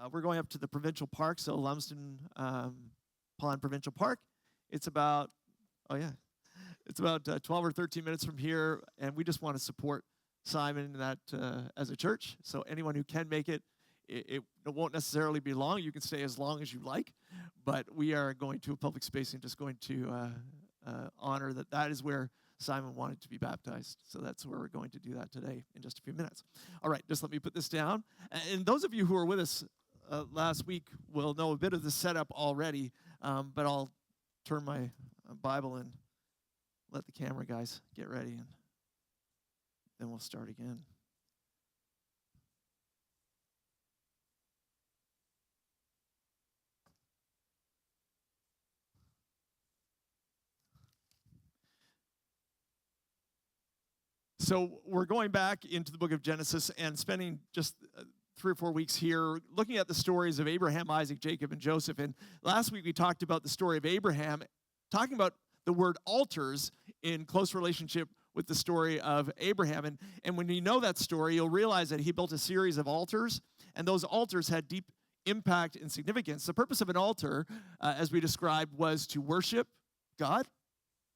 We're going up to the provincial park, so Lumsden Pond Provincial Park. It's about, oh yeah, it's about 12 or 13 minutes from here, and we just want to support Simon that as a church. So anyone who can make it, it won't necessarily be long. You can stay as long as you like, but we are going to a public space and just going to honor that is where Simon wanted to be baptized. So that's where we're going to do that today in just a few minutes. All right, just let me put this down. And those of you who were with us last week will know a bit of the setup already, but I'll turn my Bible and let the camera guys get ready, and then we'll start again. So we're going back into the book of Genesis and spending just 3 or 4 weeks here looking at the stories of Abraham, Isaac, Jacob, and Joseph. And last week we talked about the story of Abraham, talking about the word altars in close relationship with the story of Abraham. And when you know that story, you'll realize that he built a series of altars, and those altars had deep impact and significance. The purpose of an altar, as we described, was to worship God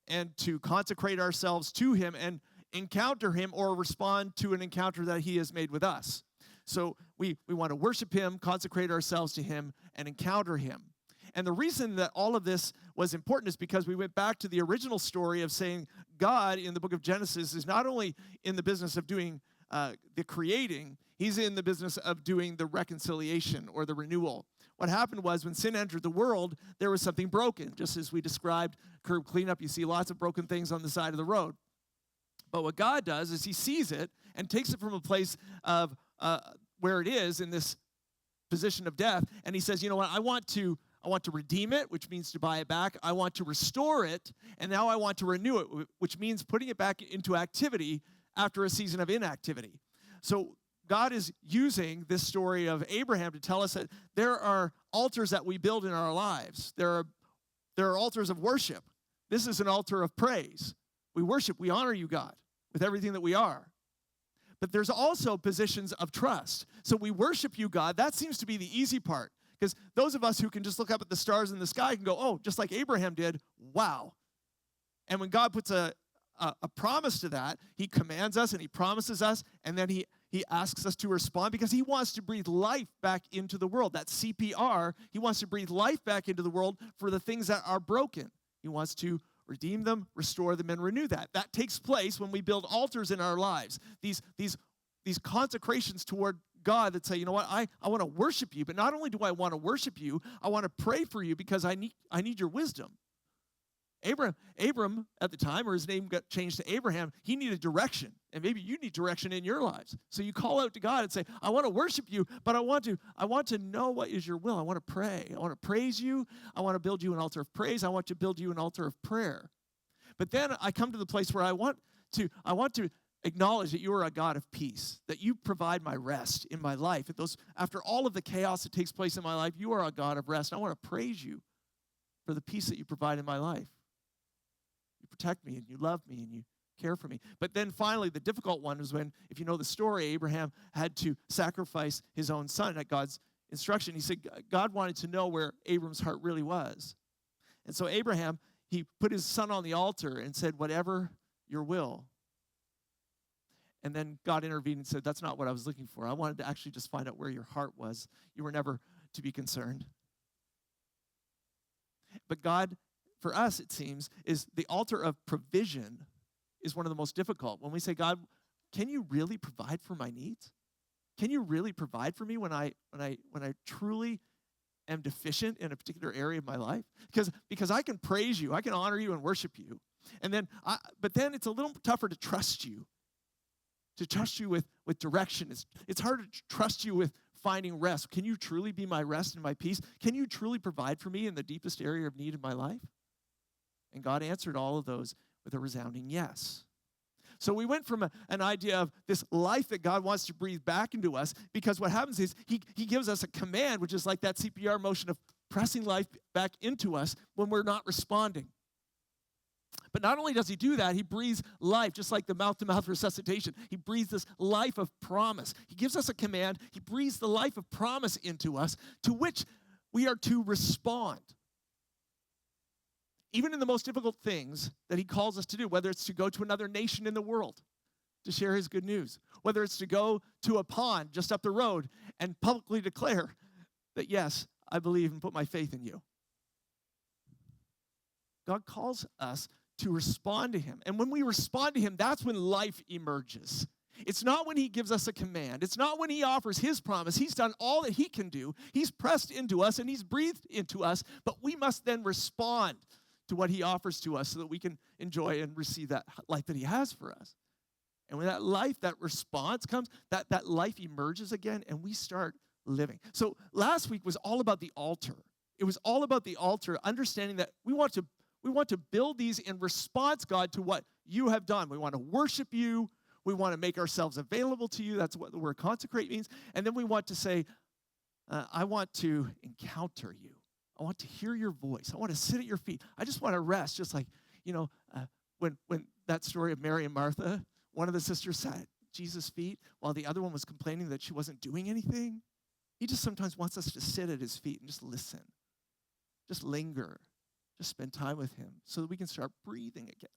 and to consecrate ourselves to him and encounter him or respond to an encounter that he has made with us. So we want to worship him, consecrate ourselves to him, and encounter him. And the reason that all of this was important is because we went back to the original story of saying God in the book of Genesis is not only in the business of doing the creating, he's in the business of doing the reconciliation or the renewal. What happened was when sin entered the world, there was something broken. Just as we described curb cleanup, you see lots of broken things on the side of the road. But what God does is he sees it and takes it from a place of where it is in this position of death, and he says, you know what, I want to redeem it, which means to buy it back. I want to restore it, and now I want to renew it, which means putting it back into activity after a season of inactivity. So God is using this story of Abraham to tell us that there are altars that we build in our lives. There are altars of worship. This is an altar of praise. We worship, we honor you, God, with everything that we are. But there's also positions of trust. So we worship you, God. That seems to be the easy part. Because those of us who can just look up at the stars in the sky can go, oh, just like Abraham did, wow. And when God puts a promise to that, he commands us and he promises us, and then he asks us to respond because he wants to breathe life back into the world. That's CPR. He wants to breathe life back into the world for the things that are broken. He wants to redeem them, restore them, and renew that. That takes place when we build altars in our lives. These consecrations toward God that say, you know what, I want to worship you, but not only do I want to worship you, I want to pray for you because I need your wisdom. Abram at the time, or his name got changed to Abraham, he needed direction. And maybe you need direction in your lives. So you call out to God and say, I want to worship you, but I want to know what is your will. I want to pray. I want to praise you. I want to build you an altar of praise. I want to build you an altar of prayer. But then I come to the place where I want to acknowledge that you are a God of peace, that you provide my rest in my life. After all of the chaos that takes place in my life, you are a God of rest. I want to praise you for the peace that you provide in my life. You protect me and you love me and you care for me. But then finally, the difficult one was when, if you know the story, Abraham had to sacrifice his own son at God's instruction. He said God wanted to know where Abram's heart really was. And so Abraham, he put his son on the altar and said, whatever your will. And then God intervened and said, that's not what I was looking for. I wanted to actually just find out where your heart was. You were never to be concerned. But God, for us, it seems, is the altar of provision is one of the most difficult. When we say, God, can you really provide for my needs? Can you really provide for me when I truly am deficient in a particular area of my life? Because I can praise you, I can honor you and worship you. But then it's a little tougher to trust you. To trust you with direction. It's harder to trust you with finding rest. Can you truly be my rest and my peace? Can you truly provide for me in the deepest area of need in my life? And God answered all of those with a resounding yes. So we went from an idea of this life that God wants to breathe back into us, because what happens is he gives us a command, which is like that CPR motion of pressing life back into us when we're not responding. But not only does he do that, he breathes life, just like the mouth-to-mouth resuscitation. He breathes this life of promise. He gives us a command. He breathes the life of promise into us, to which we are to respond. Even in the most difficult things that he calls us to do, whether it's to go to another nation in the world to share his good news, whether it's to go to a pond just up the road and publicly declare that, yes, I believe and put my faith in you. God calls us to respond to him. And when we respond to him, that's when life emerges. It's not when he gives us a command. It's not when he offers his promise. He's done all that he can do. He's pressed into us and he's breathed into us, but we must then respond to what he offers to us so that we can enjoy and receive that life that he has for us. And when that life, that response comes, that life emerges again and we start living. So last week was all about the altar. It was all about the altar, understanding that we want to build these in response, God, to what you have done. We want to worship you. We want to make ourselves available to you. That's what the word consecrate means. And then we want to say, I want to encounter you. I want to hear your voice. I want to sit at your feet. I just want to rest, just like, when that story of Mary and Martha, one of the sisters sat at Jesus' feet while the other one was complaining that she wasn't doing anything. He just sometimes wants us to sit at his feet and just listen, just linger, just spend time with him so that we can start breathing again.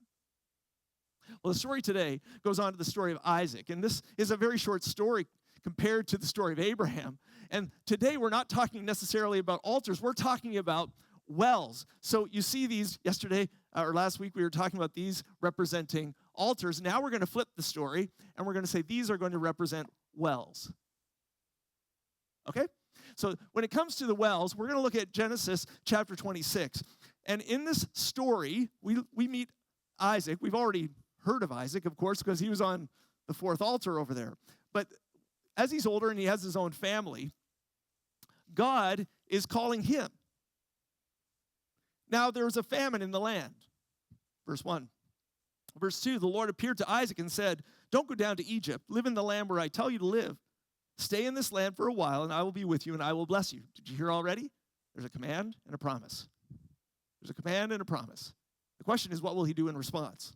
Well, the story today goes on to the story of Isaac, and this is a very short story compared to the story of Abraham. And today we're not talking necessarily about altars, we're talking about wells. So you see these yesterday or last week we were talking about these representing altars. Now we're going to flip the story and we're going to say these are going to represent wells. Okay? So when it comes to the wells, we're going to look at Genesis chapter 26. And in this story, we meet Isaac. We've already heard of Isaac, of course, because he was on the fourth altar over there. But as he's older and he has his own family, God is calling him. Now there was a famine in the land. Verse 1. Verse 2, the Lord appeared to Isaac and said, don't go down to Egypt. Live in the land where I tell you to live. Stay in this land for a while, and I will be with you, and I will bless you. Did you hear already? There's a command and a promise. There's a command and a promise. The question is, what will he do in response?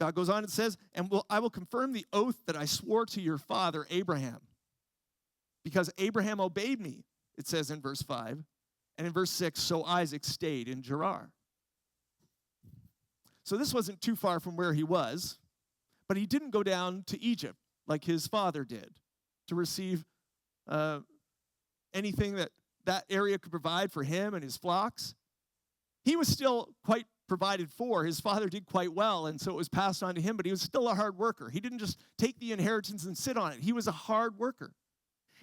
God goes on and says, I will confirm the oath that I swore to your father Abraham. Because Abraham obeyed me, it says in verse 5. And in verse 6, so Isaac stayed in Gerar. So this wasn't too far from where he was, but he didn't go down to Egypt like his father did to receive anything that area could provide for him and his flocks. He was still quite provided for. His father did quite well, and so it was passed on to him, but he was still a hard worker. He didn't just take the inheritance and sit on it. He was a hard worker.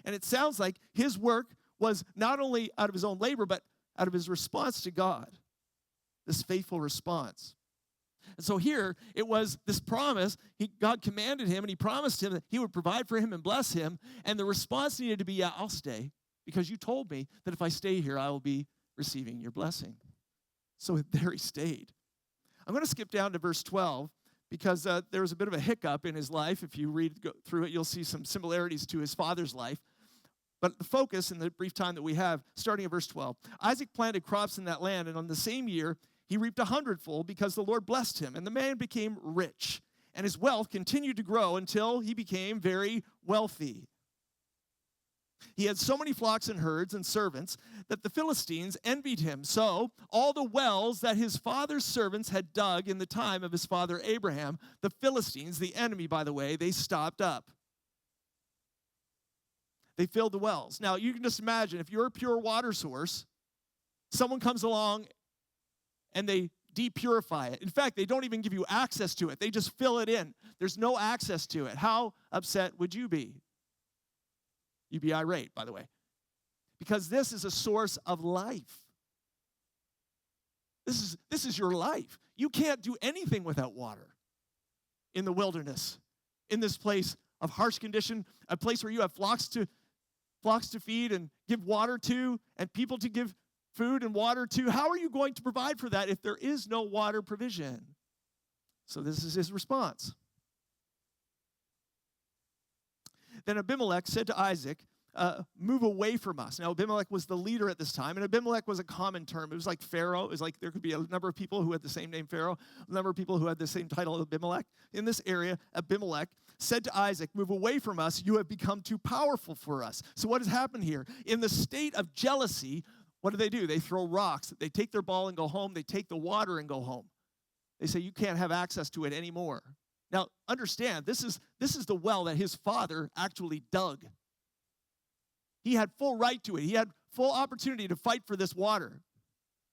And it sounds like his work was not only out of his own labor, but out of his response to God, this faithful response. And so here, it was this promise. God commanded him, and he promised him that he would provide for him and bless him. And the response needed to be, yeah, I'll stay, because you told me that if I stay here, I will be receiving your blessing. So there he stayed. I'm going to skip down to verse 12, because there was a bit of a hiccup in his life. If you go through it, you'll see some similarities to his father's life. But the focus in the brief time that we have, starting at verse 12, Isaac planted crops in that land, and on the same year, he reaped 100-fold because the Lord blessed him, and the man became rich, and his wealth continued to grow until he became very wealthy. He had so many flocks and herds and servants that the Philistines envied him. So all the wells that his father's servants had dug in the time of his father Abraham, the Philistines, the enemy, by the way, they stopped up. They filled the wells. Now, you can just imagine, if you're a pure water source, someone comes along and they depurify it. In fact, they don't even give you access to it. They just fill it in. There's no access to it. How upset would you be? You'd be irate, by the way. Because this is a source of life. This is your life. You can't do anything without water in the wilderness, in this place of harsh condition, a place where you have flocks to feed and give water to, and people to give food and water to. How are you going to provide for that if there is no water provision? So this is his response. Then Abimelech said to Isaac, move away from us. Now, Abimelech was the leader at this time, and Abimelech was a common term. It was like Pharaoh. It was like there could be a number of people who had the same name Pharaoh, a number of people who had the same title of Abimelech. In this area, Abimelech said to Isaac, move away from us. You have become too powerful for us. So what has happened here? In the state of jealousy, what do? They throw rocks. They take their ball and go home. They take the water and go home. They say, you can't have access to it anymore. Now, understand, this is the well that his father actually dug. He had full right to it. He had full opportunity to fight for this water.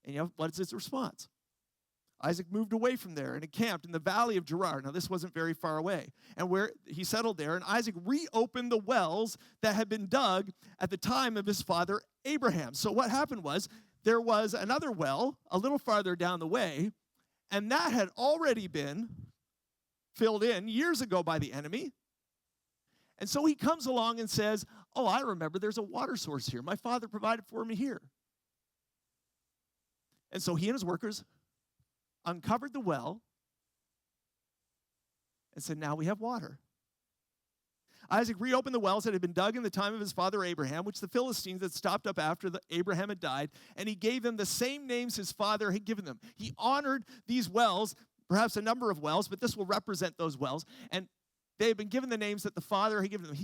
And you know, what's his response? Isaac moved away from there and encamped in the valley of Gerar. Now, this wasn't very far away. And where he settled there, and Isaac reopened the wells that had been dug at the time of his father Abraham. So what happened was, there was another well a little farther down the way, and that had already been filled in years ago by the enemy. And so he comes along and says, oh, I remember there's a water source here. My father provided for me here. And so he and his workers uncovered the well and said, now we have water. Isaac reopened the wells that had been dug in the time of his father Abraham, which the Philistines had stopped up after Abraham had died, and he gave them the same names his father had given them. He honored these wells, perhaps a number of wells, but this will represent those wells, and they had been given the names that the Father had given them.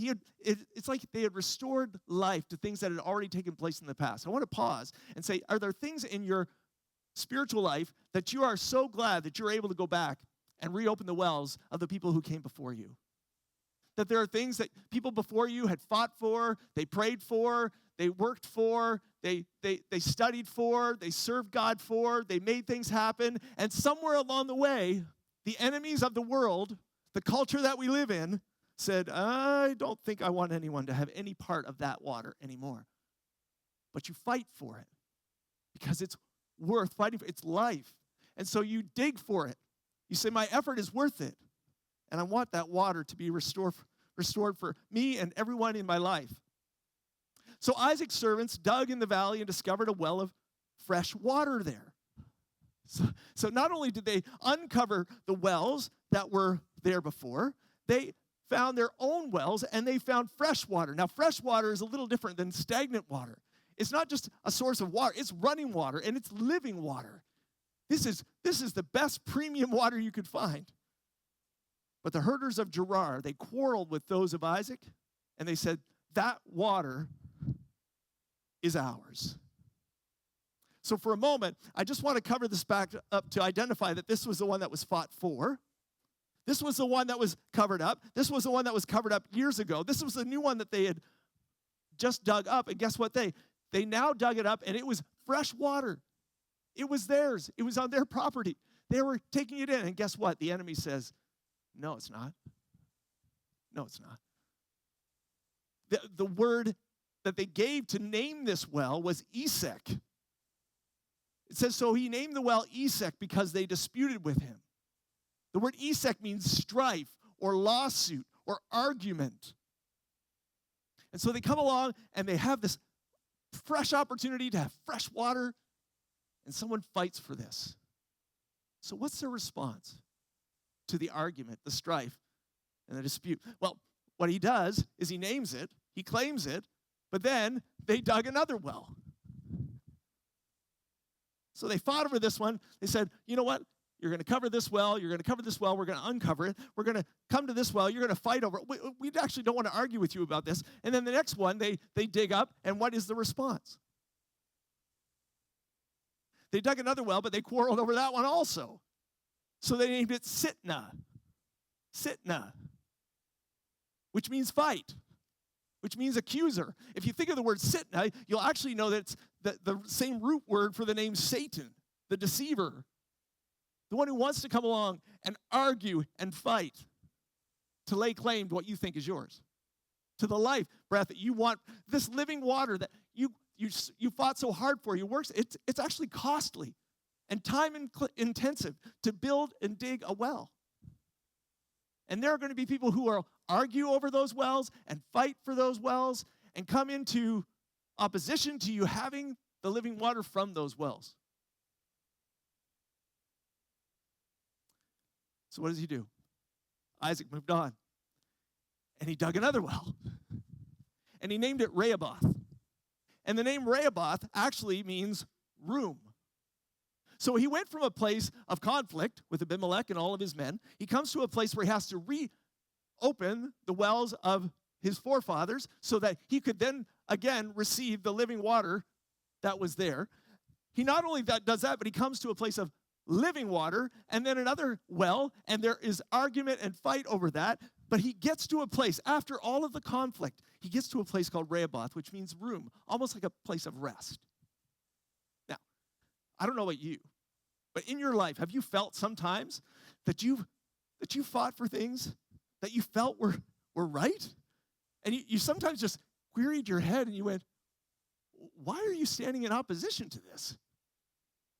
It's like they had restored life to things that had already taken place in the past. I want to pause and say, are there things in your spiritual life that you are so glad that you're able to go back and reopen the wells of the people who came before you? That there are things that people before you had fought for, they prayed for, they worked for, they studied for, they served God for, they made things happen, and somewhere along the way, the enemies of the world, the culture that we live in, said, I don't think I want anyone to have any part of that water anymore. But you fight for it because it's worth fighting for. It's life. And so you dig for it. You say, my effort is worth it. And I want that water to be restored for me and everyone in my life. So Isaac's servants dug in the valley and discovered a well of fresh water there. So not only did they uncover the wells that were there before, they found their own wells and they found fresh water. Now, fresh water is a little different than stagnant water. It's not just a source of water, it's running water and it's living water. This is the best premium water you could find. But the herders of Gerar, they quarreled with those of Isaac and they said, that water is ours. So for a moment, I just want to cover this back up to identify that this was the one that was fought for. This was the one that was covered up. This was the one that was covered up years ago. This was the new one that they had just dug up. And guess what? They now dug it up, and it was fresh water. It was theirs. It was on their property. They were taking it in. And guess what? The enemy says, no, it's not. No, it's not. The word that they gave to name this well was Esek. It says, so he named the well Esek because they disputed with him. The word Esek means strife or lawsuit or argument. And so they come along and they have this fresh opportunity to have fresh water, and someone fights for this. So what's their response to the argument, the strife, and the dispute? Well, what he does is he names it, he claims it, but then they dug another well. So they fought over this one. They said, you know what? You're going to cover this well. You're going to cover this well. We're going to uncover it. We're going to come to this well. You're going to fight over it. We actually don't want to argue with you about this. And then the next one, they dig up, and what is the response? They dug another well, but they quarreled over that one also. So they named it Sitnah. Sitnah, which means fight, which means accuser. If you think of the word Sitnah, you'll actually know that it's the same root word for the name Satan, the deceiver, the one who wants to come along and argue and fight to lay claim to what you think is yours, to the life, breath that you want, this living water that you fought so hard for. You worked. It's actually costly and time intensive to build and dig a well. And there are going to be people who will argue over those wells and fight for those wells and come into opposition to you having the living water from those wells. So what does he do? Isaac moved on, and he dug another well. and he named it Rehoboth. And the name Rehoboth actually means room. So he went from a place of conflict with Abimelech and all of his men. He comes to a place where he has to reopen the wells of his forefathers so that he could then again receive the living water that was there. He not only does that, but he comes to a place of living water and then another well, and there is argument and fight over that. But he gets to a place, after all of the conflict, he gets to a place called Rehoboth, which means room, almost like a place of rest. Now, I don't know about you, but in your life, have you felt sometimes that you fought for things that you felt were right? And you sometimes just queried your head and you went, why are you standing in opposition to this?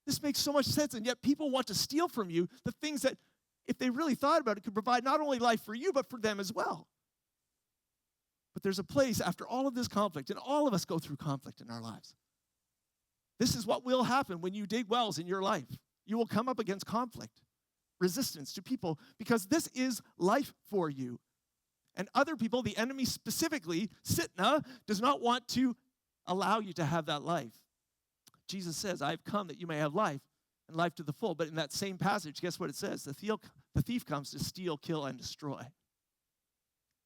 This makes so much sense, and yet people want to steal from you the things that, if they really thought about it, could provide not only life for you, but for them as well. But there's a place after all of this conflict, and all of us go through conflict in our lives. This is what will happen when you dig wells in your life. You will come up against conflict, resistance to people, because this is life for you. And other people, the enemy specifically, Sitna, does not want to allow you to have that life. Jesus says, I've come that you may have life, and life to the full. But in that same passage, guess what it says? The thief comes to steal, kill, and destroy.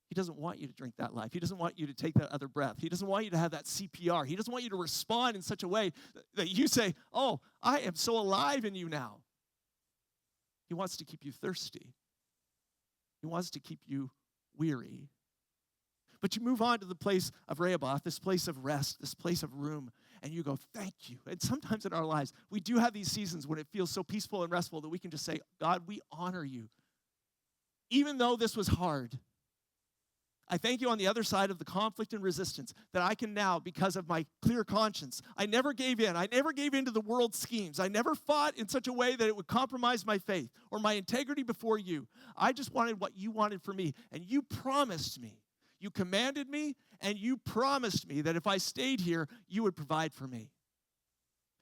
He doesn't want you to drink that life. He doesn't want you to take that other breath. He doesn't want you to have that CPR. He doesn't want you to respond in such a way that you say, oh, I am so alive in you now. He wants to keep you thirsty. He wants to keep you weary. But you move on to the place of Rehoboth, this place of rest, this place of room, and you go, thank you. And sometimes in our lives, we do have these seasons when it feels so peaceful and restful that we can just say, God, we honor you. Even though this was hard, I thank you on the other side of the conflict and resistance that I can now, because of my clear conscience, I never gave in. I never gave in to the world's schemes. I never fought in such a way that it would compromise my faith or my integrity before you. I just wanted what you wanted for me, and you promised me. You commanded me, and you promised me that if I stayed here, you would provide for me.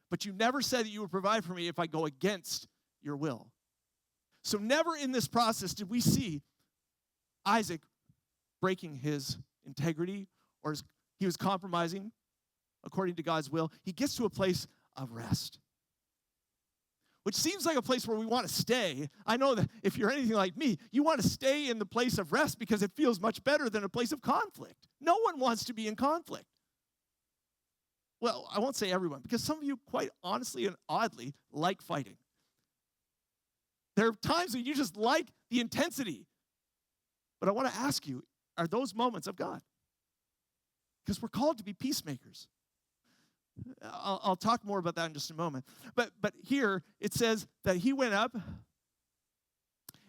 But you never said that you would provide for me if I go against your will. So never in this process did we see Isaac breaking his integrity or he was compromising according to God's will. He gets to a place of rest, which seems like a place where we want to stay. I know that if you're anything like me, you want to stay in the place of rest because it feels much better than a place of conflict. No one wants to be in conflict. Well, I won't say everyone, because some of you, quite honestly and oddly, like fighting. There are times when you just like the intensity. But I want to ask you, are those moments of God? Because we're called to be peacemakers. I'll talk more about that in just a moment. But here it says that he went up,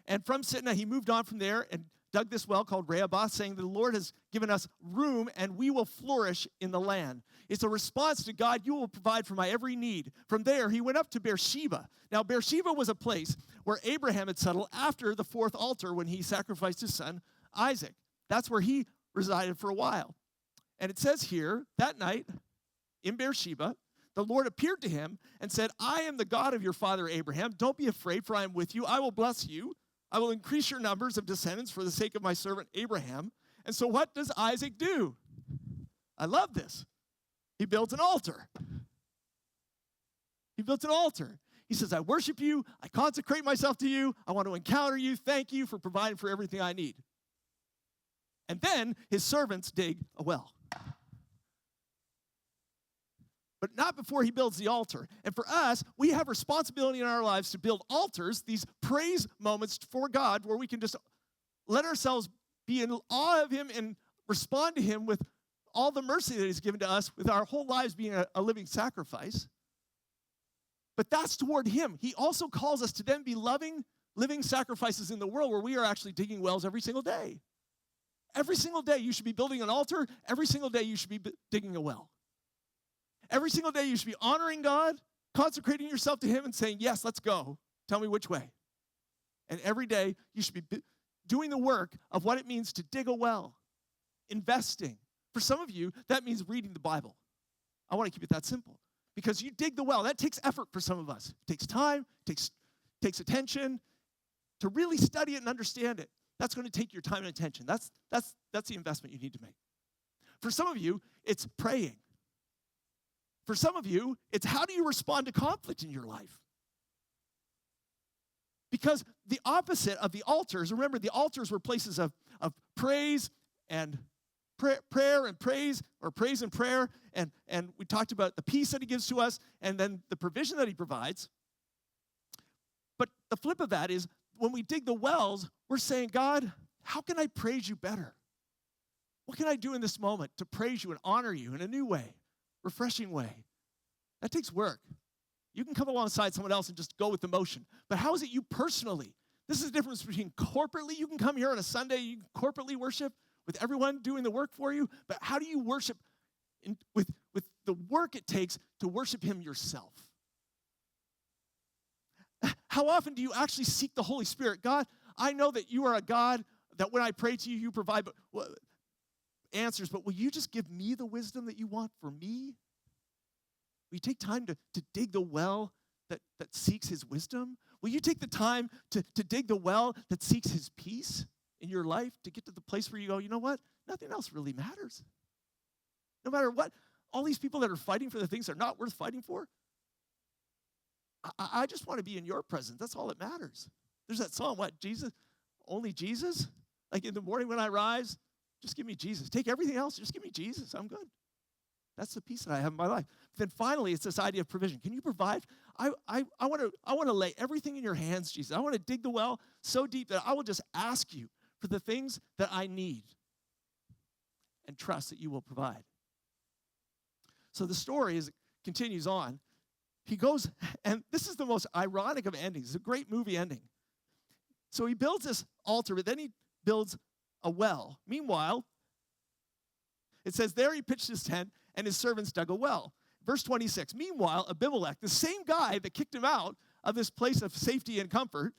and from Sitna he moved on from there and dug this well called Rehoboth, saying, the Lord has given us room and we will flourish in the land. It's a response to God, you will provide for my every need. From there he went up to Beersheba. Now Beersheba was a place where Abraham had settled after the fourth altar when he sacrificed his son Isaac. That's where he resided for a while. And it says here, that night, in Beersheba, the Lord appeared to him and said, I am the God of your father Abraham. Don't be afraid, for I am with you. I will bless you. I will increase your numbers of descendants for the sake of my servant Abraham. And so what does Isaac do? I love this. He builds an altar. He built an altar. He says, I worship you. I consecrate myself to you. I want to encounter you. Thank you for providing for everything I need. And then his servants dig a well. But not before he builds the altar. And for us, we have responsibility in our lives to build altars, these praise moments for God where we can just let ourselves be in awe of him and respond to him with all the mercy that he's given to us, with our whole lives being a living sacrifice. But that's toward him. He also calls us to then be loving, living sacrifices in the world where we are actually digging wells every single day. Every single day you should be building an altar. Every single day you should be digging a well. Every single day you should be honoring God, consecrating yourself to him and saying, yes, let's go. Tell me which way. And every day you should be doing the work of what it means to dig a well, investing. For some of you, that means reading the Bible. I want to keep it that simple. Because you dig the well. That takes effort for some of us. It takes time, takes attention to really study it and understand it. That's going to take your time and attention. That's the investment you need to make. For some of you, it's praying. For some of you, it's how do you respond to conflict in your life? Because the opposite of the altars, remember the altars were places of praise and prayer and praise, or praise and prayer, and we talked about the peace that he gives to us, and then the provision that he provides. But the flip of that is when we dig the wells, we're saying, God, how can I praise you better? What can I do in this moment to praise you and honor you in a new way, refreshing way? That takes work. You can come alongside someone else and just go with the motion. But how is it you personally? This is the difference between corporately, you can come here on a Sunday, you can corporately worship with everyone doing the work for you, but how do you worship with the work it takes to worship him yourself? How often do you actually seek the Holy Spirit? God, I know that you are a God that when I pray to you, you provide answers, but will you just give me the wisdom that you want for me? Will you take time to dig the well that seeks his wisdom? Will you take the time to dig the well that seeks his peace in your life to get to the place where you go, you know what? Nothing else really matters. No matter what, all these people that are fighting for the things that are not worth fighting for, I just want to be in your presence. That's all that matters. There's that song, what, Jesus? Only Jesus? Like in the morning when I rise, just give me Jesus. Take everything else, just give me Jesus. I'm good. That's the peace that I have in my life. Then finally, it's this idea of provision. Can you provide? I want to lay everything in your hands, Jesus. I want to dig the well so deep that I will just ask you for the things that I need and trust that you will provide. So the story continues on. He goes, and this is the most ironic of endings. It's a great movie ending. So he builds this altar, but then he builds a well. Meanwhile, it says there he pitched his tent, and his servants dug a well. Verse 26, meanwhile, Abimelech, the same guy that kicked him out of this place of safety and comfort,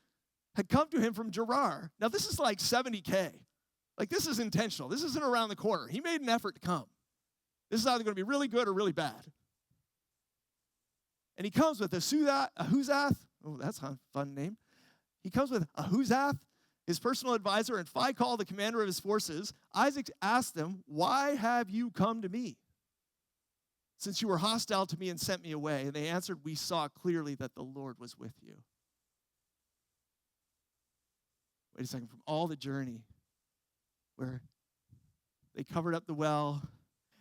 had come to him from Gerar. Now, this is like 70K. Like, this is intentional. This isn't around the corner. He made an effort to come. This is either going to be really good or really bad. And he comes with Ahuzath. Oh, that's a fun name. He comes with Ahuzath, his personal advisor, and Phicol, the commander of his forces. Isaac asked them, why have you come to me, since you were hostile to me and sent me away? And they answered, we saw clearly that the Lord was with you. Wait a second. From all the journey where they covered up the well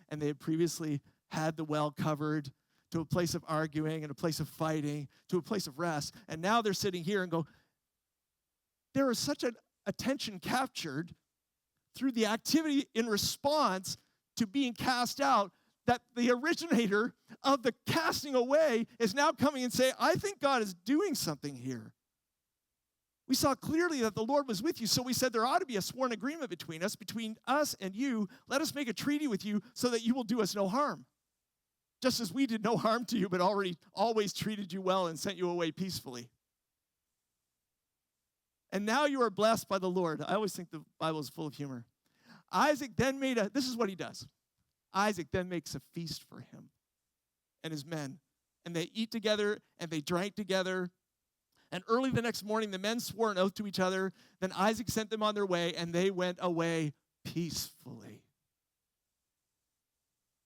and they had previously had the well covered, to a place of arguing and a place of fighting, to a place of rest. And now they're sitting here and go, there is such an attention captured through the activity in response to being cast out that the originator of the casting away is now coming and saying, I think God is doing something here. We saw clearly that the Lord was with you, so we said there ought to be a sworn agreement between us and you. Let us make a treaty with you so that you will do us no harm. Just as we did no harm to you, but always treated you well and sent you away peacefully. And now you are blessed by the Lord. I always think the Bible is full of humor. Isaac then this is what he does. Isaac then makes a feast for him and his men. And they eat together and they drank together. And early the next morning, the men swore an oath to each other. Then Isaac sent them on their way, and they went away peacefully.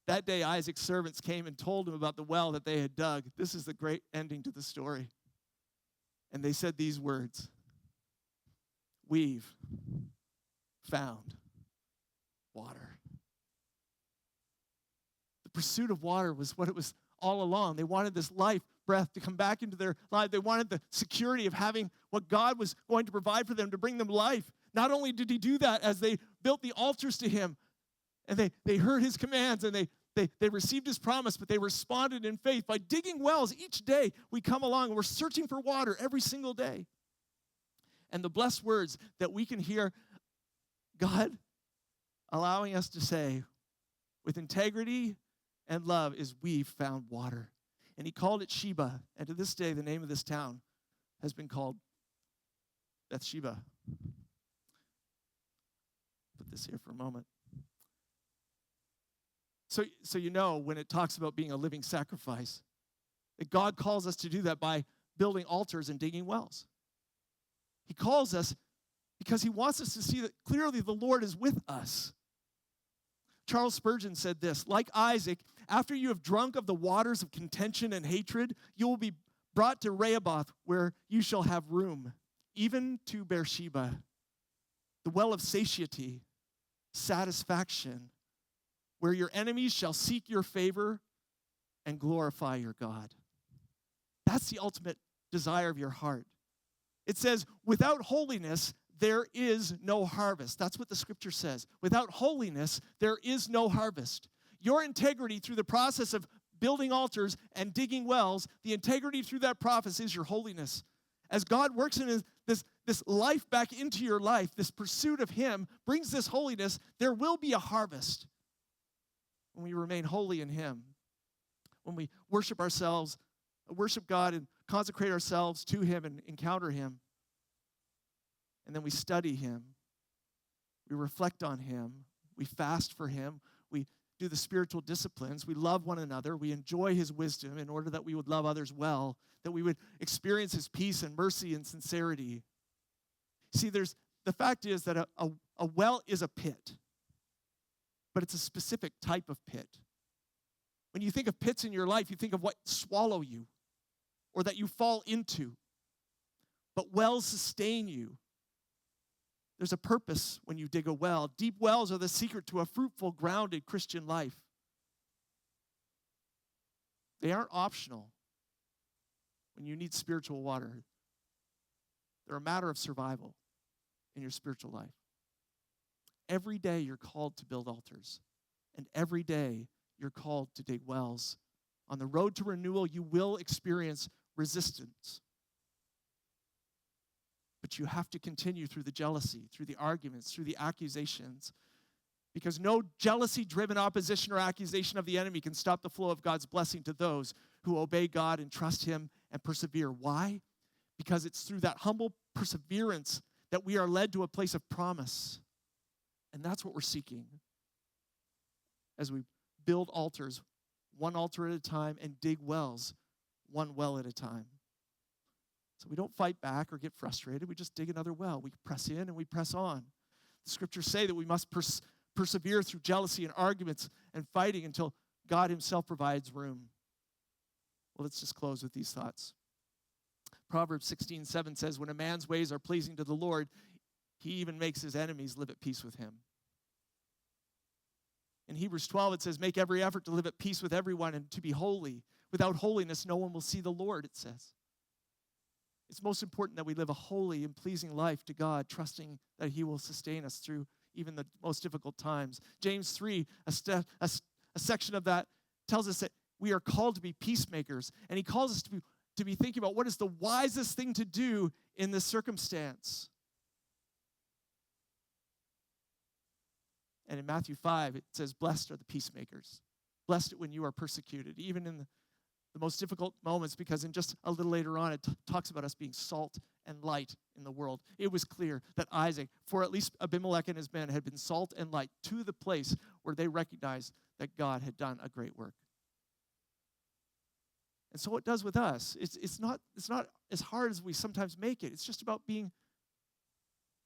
That day, Isaac's servants came and told him about the well that they had dug. This is the great ending to the story. And they said these words, we've found water. The pursuit of water was what it was all along. They wanted this life breath to come back into their life. They wanted the security of having what God was going to provide for them to bring them life. Not only did he do that as they built the altars to him, and they heard his commands, and they received his promise, but they responded in faith. By digging wells each day, we come along, and we're searching for water every single day. And the blessed words that we can hear God allowing us to say with integrity and love is, we've found water. And he called it Sheba. And to this day, the name of this town has been called Bethsheba. Put this here for a moment. So you know, when it talks about being a living sacrifice, that God calls us to do that by building altars and digging wells. He calls us because he wants us to see that clearly the Lord is with us. Charles Spurgeon said this, like Isaac, after you have drunk of the waters of contention and hatred, you will be brought to Rehoboth, where you shall have room, even to Beersheba, the well of satiety, satisfaction, where your enemies shall seek your favor and glorify your God. That's the ultimate desire of your heart. It says, without holiness, there is no harvest. That's what the scripture says. Without holiness, there is no harvest. Your integrity through the process of building altars and digging wells, the integrity through that process is your holiness. As God works in this life back into your life, this pursuit of Him brings this holiness, there will be a harvest when we remain holy in Him. When we worship God and consecrate ourselves to Him and encounter Him. And then we study Him. We reflect on Him. We fast for Him. We do the spiritual disciplines. We love one another. We enjoy His wisdom in order that we would love others well, that we would experience His peace and mercy and sincerity. See, the fact is that a well is a pit, but it's a specific type of pit. When you think of pits in your life, you think of what swallow you or that you fall into. But wells sustain you. There's a purpose when you dig a well. Deep wells are the secret to a fruitful, grounded Christian life. They aren't optional when you need spiritual water. They're a matter of survival in your spiritual life. Every day you're called to build altars, and every day you're called to dig wells. On the road to renewal, you will experience resistance. But you have to continue through the jealousy, through the arguments, through the accusations. Because no jealousy-driven opposition or accusation of the enemy can stop the flow of God's blessing to those who obey God and trust Him and persevere. Why? Because it's through that humble perseverance that we are led to a place of promise. And that's what we're seeking as we build altars, one altar at a time, and dig wells, one well at a time. So we don't fight back or get frustrated. We just dig another well. We press in and we press on. The scriptures say that we must persevere through jealousy and arguments and fighting until God Himself provides room. Well, let's just close with these thoughts. Proverbs 16:7 says, when a man's ways are pleasing to the Lord, He even makes his enemies live at peace with him. In Hebrews 12, it says, make every effort to live at peace with everyone and to be holy. Without holiness, no one will see the Lord, it says. It's most important that we live a holy and pleasing life to God, trusting that He will sustain us through even the most difficult times. James 3, a section of that, tells us that we are called to be peacemakers, and he calls us to be thinking about what is the wisest thing to do in this circumstance. And in Matthew 5, it says, blessed are the peacemakers. Blessed when you are persecuted, even in the most difficult moments, because in just a little later on, it talks about us being salt and light in the world. It was clear that Isaac, for at least Abimelech and his men, had been salt and light to the place where they recognized that God had done a great work. And so it does with us. It's not as hard as we sometimes make it. It's just about being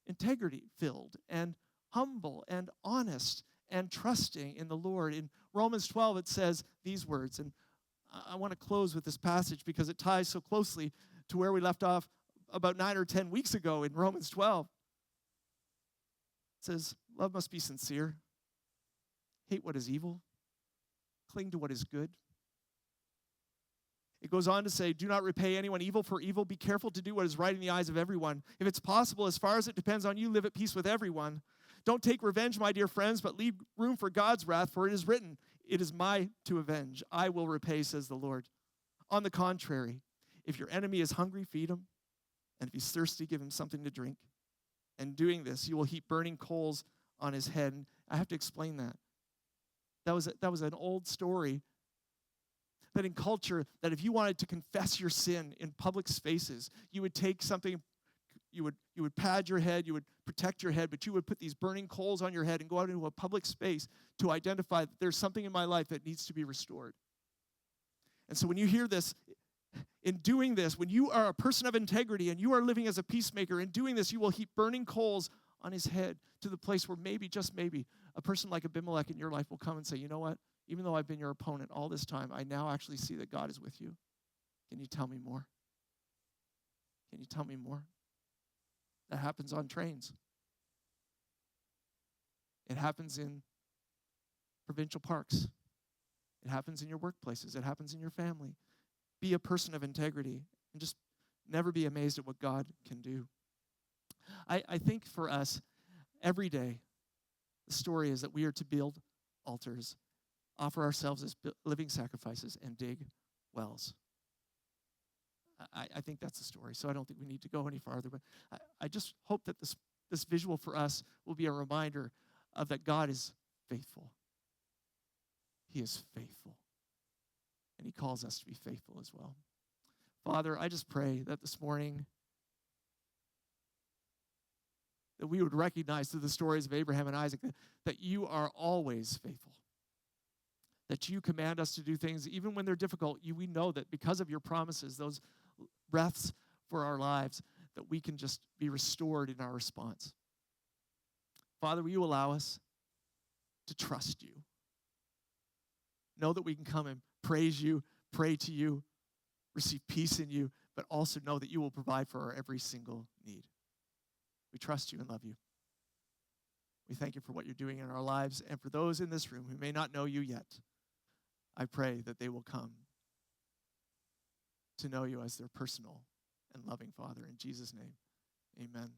integrity-filled and humble and honest and trusting in the Lord. In Romans 12, it says these words, and I want to close with this passage because it ties so closely to where we left off about 9 or 10 weeks ago in Romans 12. It says, love must be sincere. Hate what is evil. Cling to what is good. It goes on to say, do not repay anyone evil for evil. Be careful to do what is right in the eyes of everyone. If it's possible, as far as it depends on you, live at peace with everyone. Don't take revenge, my dear friends, but leave room for God's wrath, for it is written, it is mine to avenge. I will repay, says the Lord. On the contrary, if your enemy is hungry, feed him. And if he's thirsty, give him something to drink. And doing this, you will heap burning coals on his head. And I have to explain that. That was an old story that in culture, that if you wanted to confess your sin in public spaces, you would take something, you would pad your head, you would protect your head, but you would put these burning coals on your head and go out into a public space to identify that there's something in my life that needs to be restored. And so when you hear this, in doing this, when you are a person of integrity and you are living as a peacemaker, in doing this, you will heap burning coals on his head to the place where maybe, just maybe, a person like Abimelech in your life will come and say, you know what? Even though I've been your opponent all this time, I now actually see that God is with you. Can you tell me more? Can you tell me more? That happens on trains. It happens in provincial parks. It happens in your workplaces. It happens in your family. Be a person of integrity and just never be amazed at what God can do. I think for us, every day, the story is that we are to build altars, offer ourselves as living sacrifices, and dig wells. I think that's the story, so I don't think we need to go any farther. But I just hope that this visual for us will be a reminder of that God is faithful. He is faithful. And he calls us to be faithful as well. Father, I just pray that this morning that we would recognize through the stories of Abraham and Isaac that you are always faithful. That you command us to do things even when they're difficult. We know that because of your promises, those breaths for our lives, that we can just be restored in our response. Father, will you allow us to trust you? Know that we can come and praise you, pray to you, receive peace in you, but also know that you will provide for our every single need. We trust you and love you. We thank you for what you're doing in our lives, and for those in this room who may not know you yet, I pray that they will come to know you as their personal and loving Father. In Jesus' name, amen.